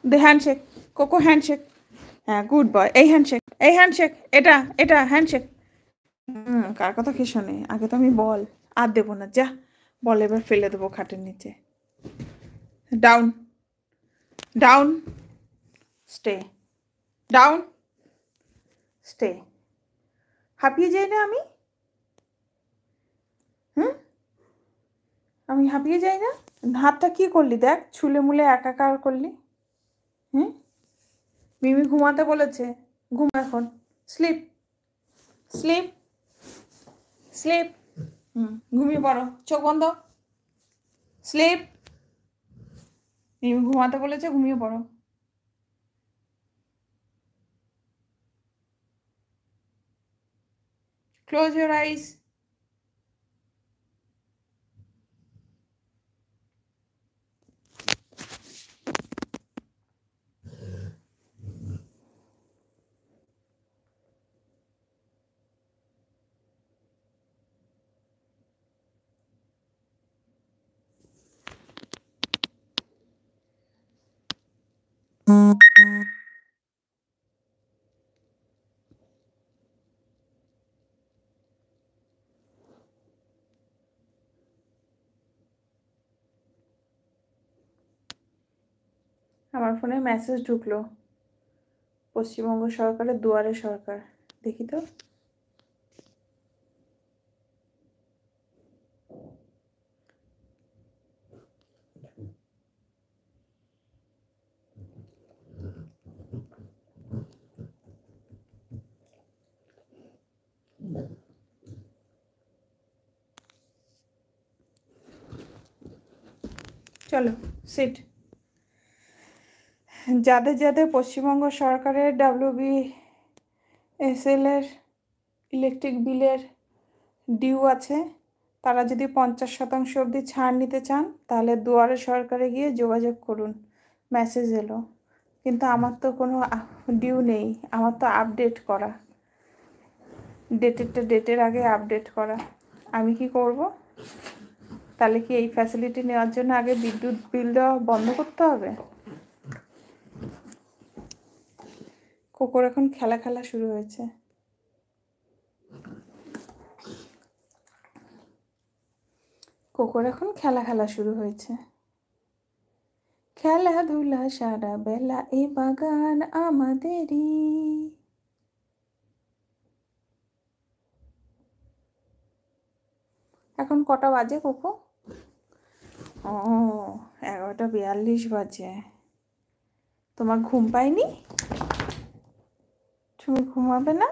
দে handshake, cocoa handshake. হ্যাঁ, good boy. এই handshake, এটা এটা হ্যান্ডশেক। কার কথা কে শোনে? আগে তো আমি বল। আর দেবো না, যা। বল এবার ফেলে দেবো খাটের নিচে। Down, down, stay, down, stay. হাঁপিয়ে যাই না আমি? হুম, আমি হাঁপিয়ে যাই না? হাতটা কি করলি দেখ, ছুলে মুলে একাকার করলি। হুম, মিমি ঘুমাতে বলেছে, ঘুম এখন। Sleep, sleep, sleep. ঘুমিয়ে পড়ো, চোখ বন্ধ। স্লিপ। মিমি ঘুমাতে বলেছে, ঘুমিয়ে পড়ো। Close your eyes. আমার ফোনে মেসেজ ঢুকলো, পশ্চিমবঙ্গ সরকারের দুয়ারে সরকার। দেখি তো। চলো সিট। যাদের যাদের পশ্চিমবঙ্গ সরকারের WBSL এর ইলেকট্রিক বিলের ডিউ আছে, তারা যদি 50% অবধি ছাড় নিতে চান, তাহলে দুয়ারে সরকারে গিয়ে যোগাযোগ করুন। মেসেজ এলো, কিন্তু আমার তো কোনো ডিউ নেই। আমার তো আপডেট করা, ডেটের আগে আপডেট করা। আমি কি করব? তাহলে কি এই ফ্যাসিলিটি নেওয়ার জন্য আগে বিদ্যুৎ বিল দেওয়া বন্ধ করতে হবে? কোকোর এখন খেলা খেলা শুরু হয়েছে। কোকোর এখন খেলা খেলা শুরু হয়েছে। খেলাধুলা সারা বেলা, এই বাগান আমাদেরই। এখন কটা বাজে কোকো? ও, 11:42 বাজে। তোমার ঘুম পায়নি? তুমি ঘুমাবে না?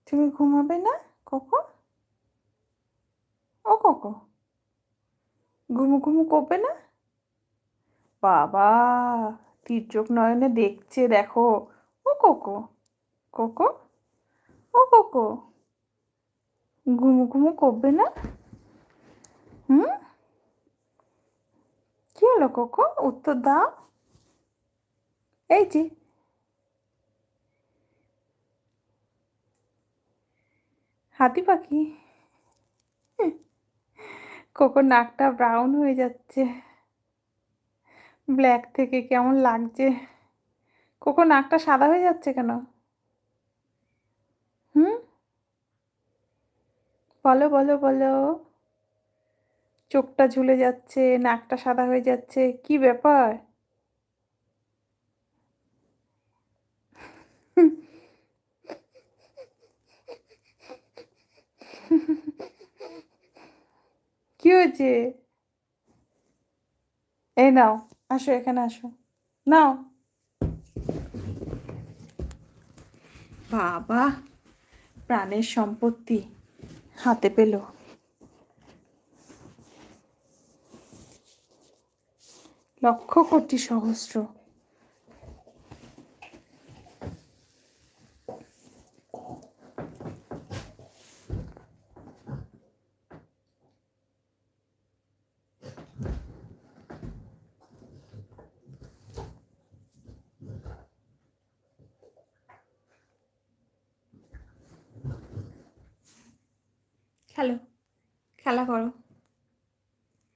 তুমি ঘুমাবে না কোকো? ও কোকো, ঘুমু ঘুমু করবে না? বাবা, তির্যক নয়নে দেখছে, দেখো। ও কোকো, কোকো, ও কোকো, ঘুমু ঘুমু করবে না? হুম, কি হলো কোকো? উত্তর দাও। এই যে, হাতি পাখি। কোকোর নাকটা ব্রাউন হয়ে যাচ্ছে, ব্ল্যাক থেকে কেমন লাগছে। কোকো নাকটা সাদা হয়ে যাচ্ছে কেন? হুম, বলো বলো বলো। চোখটা ঝুলে যাচ্ছে, নাকটা সাদা হয়ে যাচ্ছে, কি ব্যাপার? কি হয়েছে? এই নাও, আসো এখানে আসো, নাও। বাবা, প্রাণের সম্পত্তি হাতে পেল। লক্ষ কোটি সহস্র। খেলো, খেলা করো।